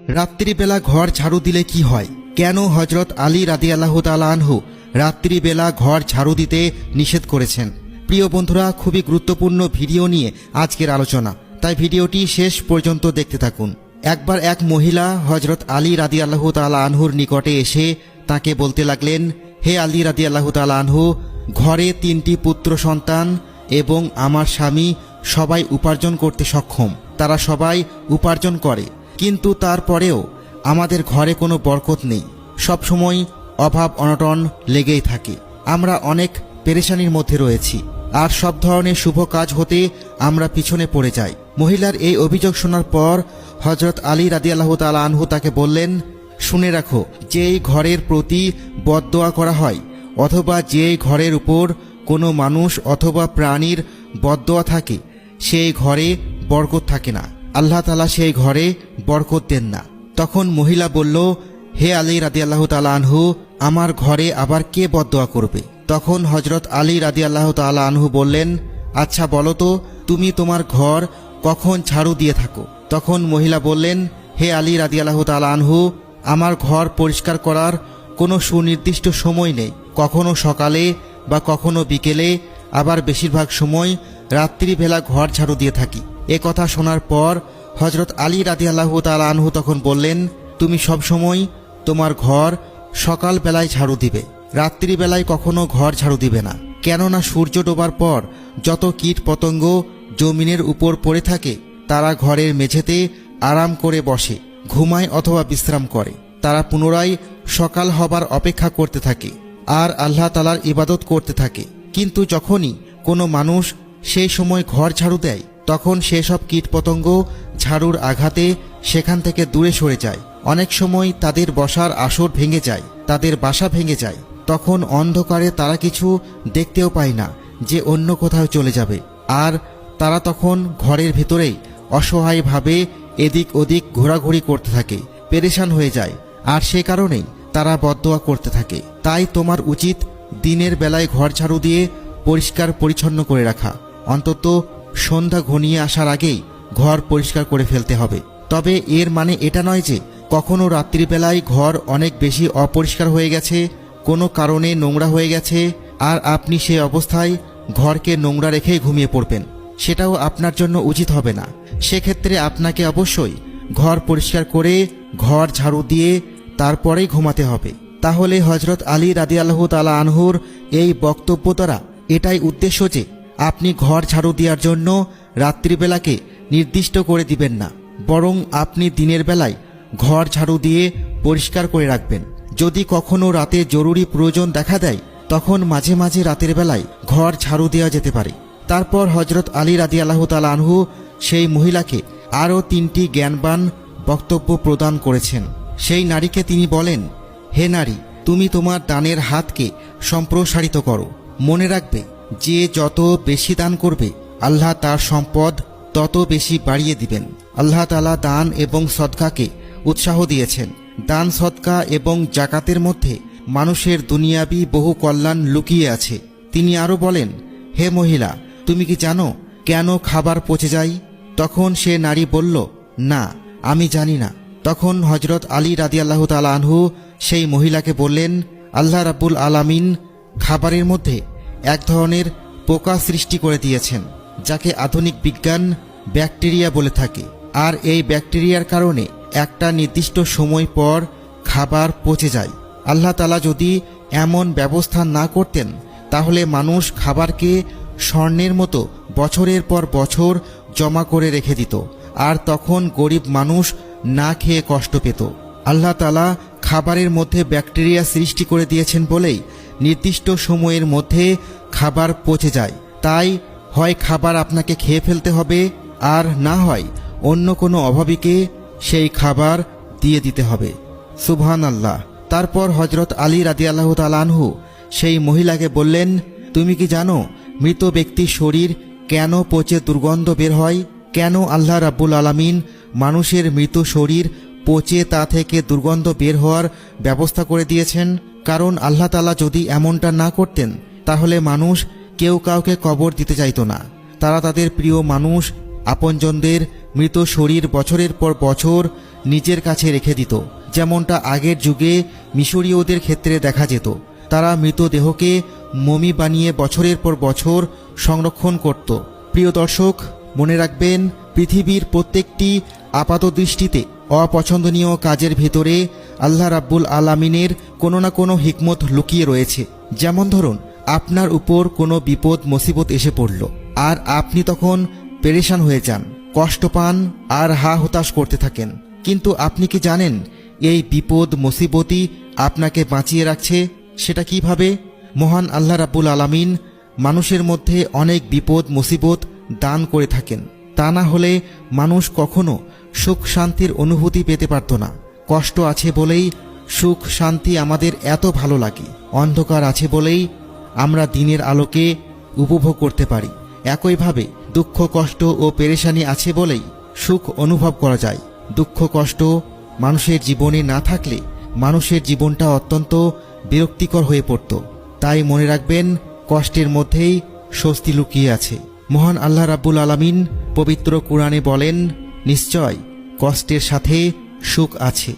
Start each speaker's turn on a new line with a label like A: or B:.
A: রাত্রিবেলা ঘর ঝাড়ু দিলে কি হয়? কেন হযরত আলী রাদিয়াল্লাহু তাআলা আনহু রাত্রিবেলা ঘর ঝাড়ু দিতে নিষেধ করেছেন? প্রিয় বন্ধুরা, খুবই গুরুত্বপূর্ণ ভিডিও নিয়ে আজকের আলোচনা, তাই ভিডিওটি শেষ পর্যন্ত দেখতে থাকুন। একবার এক মহিলা হযরত আলী রাদিয়াল্লাহু তাআলা আনহুর নিকটে এসে তাকে বলতে লাগলেন, হে আলী রাদিয়াল্লাহু তাআলা আনহু, ঘরে 3টি পুত্র সন্তান এবং আমার স্বামী সবাই উপার্জন করতে সক্ষম। তারা সবাই উপার্জন করে, কিন্তু তারপরেও আমাদের ঘরে কোনো বরকত নেই। সবসময় অভাব অনটন লেগেই থাকে। আমরা অনেক পেরেশানির মধ্যে রয়েছি, আর সব ধরনের শুভ কাজ হতে আমরা পিছনে পড়ে যাই। মহিলার এই অভিযোগ শোনার পর হযরত আলী রাদিয়াল্লাহু তাআলা আনহু তাকে বললেন, শুনে রাখো, যেই ঘরের প্রতি বদদোয়া করা হয় অথবা যেই ঘরের উপর কোনো মানুষ অথবা প্রাণীর বদদোয়া থাকে, সেই ঘরে বরকত থাকে না। আল্লাহ তাআলা সেই ঘরে বরকত দেন না। তখন মহিলা বলল, হে আলী রাদিয়াল্লাহু তাআলা আনহু, আমার ঘরে আবার কে বদদোয়া করবে? তখন হযরত আলী রাদিয়াল্লাহু তাআলা আনহু বললেন, আচ্ছা বলো তো, তুমি তোমার ঘর কখন ঝাড়ু দিয়ে থাকো? তখন মহিলা বললেন, হে আলী রাদিয়াল্লাহু তাআলা আনহু, আমার ঘর পরিষ্কার করার কোনো সুনির্দিষ্ট সময় নেই। কখনো সকালে বা কখনো বিকেলে, আবার বেশিরভাগ সময় রাত্রিবেলা ঘর ঝাড়ু দিয়ে থাকি। এ কথা শোনার পর হযরত আলী রাদিয়াল্লাহু তাআলা আনহু তখন বললেন, তুমি সবসময় তোমার ঘর সকালবেলায় ঝাড়ু দিবে, রাত্রিবেলায় কখনো ঘর ঝাড়ু দিবে না। কেননা সূর্য ডোবার পর যত কীট পতঙ্গ জমিনের উপর পড়ে থাকে, তারা ঘরের মেঝেতে আরাম করে বসে, ঘুমায় অথবা বিশ্রাম করে। তারা পুনরায় সকাল হবার অপেক্ষা করতে থাকে আর আল্লাহ তাআলার ইবাদত করতে থাকে। কিন্তু যখনই কোনো মানুষ সেই সময় ঘর ঝাড়ু দেয়, তখন সেসব কীটপতঙ্গ ঝাড়ুর আঘাতে সেখান থেকে দূরে সরে যায়। অনেক সময় তাদের বসার আসর ভেঙে যায়, তাদের বাসা ভেঙে যায়। তখন অন্ধকারে তারা কিছু দেখতেও পায় না যে অন্য কোথাও চলে যাবে, আর তারা তখন ঘরের ভেতরেই অসহায়ভাবে এদিক ওদিক ঘোরাঘুরি করতে থাকে, পেরেশান হয়ে যায়, আর সে কারণেই তারা বদদোয়া করতে থাকে। তাই তোমার উচিত দিনের বেলায় ঘর ঝাড়ু দিয়ে পরিষ্কার পরিচ্ছন্ন করে রাখা। অন্তত সন্ধ্যা ঘনিয়ে আসার আগেই ঘর পরিষ্কার করে ফেলতে হবে। তবে এর মানে এটা নয় যে কখনো রাত্রিবেলায় ঘর অনেক বেশি অপরিষ্কার হয়ে গেছে, কোনো কারণে নোংরা হয়ে গেছে, আর আপনি সেই অবস্থায় ঘরকে নোংরা রেখেই ঘুমিয়ে পড়বেন। সেটাও আপনার জন্য উচিত হবে না। সেক্ষেত্রে আপনাকে অবশ্যই ঘর পরিষ্কার করে ঘর ঝাড়ু দিয়ে তারপরেই ঘুমাতে হবে। তাহলে হযরত আলী রাদিয়াল্লাহু তাআলা আনহুর এই বক্তব্য দ্বারা এটাই উদ্দেশ্য যে আপনি ঘর ঝাড়ু দেওয়ার জন্য রাত্রিবেলাকে নির্দিষ্ট করে দিবেন না, বরং আপনি দিনের বেলায় ঘর ঝাড়ু দিয়ে পরিষ্কার করে রাখবেন। যদি কখনো রাতে জরুরি প্রয়োজন দেখা দেয়, তখন মাঝে মাঝে রাতের বেলায় ঘর ঝাড়ু দেওয়া যেতে পারে। তারপর হযরত আলী রাদিয়াল্লাহু তাআলা আনহু সেই মহিলাকে আরও 3টি জ্ঞানবান বক্তব্য প্রদান করেছেন। সেই নারীকে তিনি বলেন, হে নারী, তুমি তোমার দানের হাতকে সম্প্রসারিত করো। মনে রাখবে, যে যত বেশি দান করবে, আল্লাহ তার সম্পদ তত বেশি বাড়িয়ে দিবেন। আল্লাহ তাআলা দান এবং সদকাকে উৎসাহ দিয়েছেন। দান, সদকা এবং জাকাতের মধ্যে মানুষের দুনিয়াবি বহু কল্যাণ লুকিয়ে আছে। তিনি আরও বলেন, হে মহিলা, তুমি কি জানো কেন খাবার পচে যায়? তখন সে নারী বলল, না, আমি জানি না। তখন হযরত আলী রাদিয়াল্লাহু তাআলা আনহু সেই মহিলাকে বললেন, আল্লাহ রাব্বুল আলামিন খাবারের মধ্যে এক ধরনের পোকা সৃষ্টি করে দিয়েছেন, যাকে আধুনিক বিজ্ঞান ব্যাকটেরিয়া বলে থাকে। আর এই ব্যাকটেরিয়ার কারণে একটা নির্দিষ্ট সময় পর খাবার পচে যায়। আল্লাহ তাআলা যদি এমন ব্যবস্থা না করতেন, তাহলে মানুষ খাবারকে স্বর্ণের মতো বছরের পর বছর জমা করে রেখে দিত, আর তখন গরিব মানুষ না খেয়ে কষ্ট পেত। আল্লাহ তাআলা খাবারের মধ্যে ব্যাকটেরিয়া সৃষ্টি করে দিয়েছেন বলেই নির্দিষ্ট সময়ের মধ্যে খাবার পচে যায়। তাই হয় খাবার আপনাকে খেয়ে ফেলতে হবে, আর না হয় অন্য কোনো অভাবীকে সেই খাবার দিয়ে দিতে হবে। সুবহানাল্লাহ। তারপর হযরত আলী রাদিয়াল্লাহু তাআলা আনহু সেই মহিলাকে বললেন, তুমি কি জানো মৃত ব্যক্তির শরীর কেন পচে দুর্গন্ধ বের হয়? কেন আল্লাহ রাব্বুল আলামিন মানুষের মৃত শরীর পচে তা থেকে দুর্গন্ধ বের হওয়ার ব্যবস্থা করে দিয়েছেন? কারণ আল্লাহ তাআলা যদি এমনটা না করতেন, তাহলে মানুষ কেউ কাউকে কবর দিতে চাইত না। তারা তাদের প্রিয় মানুষ, আপনজনদের মৃত শরীর বছরের পর বছর নিজের কাছে রেখে দিত, যেমনটা আগের যুগে মিশরীয়দের ক্ষেত্রে দেখা যেত। তারা মৃতদেহকে মমি বানিয়ে বছরের পর বছর সংরক্ষণ করত। প্রিয় দর্শক, মনে রাখবেন, পৃথিবীর প্রত্যেকটি আপাতদৃষ্টিতে অপছন্দনীয় কাজের ভেতরে আল্লাহ রাব্বুল আলামিনের কোনো না কোনো হিকমত লুকিয়ে রয়েছে। যেমন ধরুন, আপনার উপর কোনো বিপদ মুসিবত এসে পড়ল, আর আপনি তখন পেরেশান হয়ে যান, কষ্ট পান আর হা হতাশ করতে থাকেন। কিন্তু আপনি কি জানেন এই বিপদ মুসিবতই আপনাকে বাঁচিয়ে রাখছে? সেটা কিভাবে? মহান আল্লাহ রাব্বুল আলামিন মানুষের মধ্যে অনেক বিপদ মুসিবত দান করে থাকেন। তা না হলে মানুষ কখনো সুখ শান্তির অনুভূতি পেতে পারত না। কষ্ট আছে বলেই সুখ শান্তি আমাদের এত ভালো লাগে। অন্ধকার আছে বলেই আমরা দিনের আলোকে উপভোগ করতে পারি। একইভাবে দুঃখ কষ্ট ও পেরেশানি আছে বলেই সুখ অনুভব করা যায়। দুঃখ কষ্ট মানুষের জীবনে না থাকলে মানুষের জীবনটা অত্যন্ত বিরক্তিকর হয়ে পড়ত। তাই মনে রাখবেন, কষ্টের মধ্যেই স্বস্তি লুকিয়ে আছে। মহান আল্লাহ রাব্বুল আলামিন পবিত্র কুরআনে বলেন, নিশ্চয় কষ্টের সাথে সুখ আছে।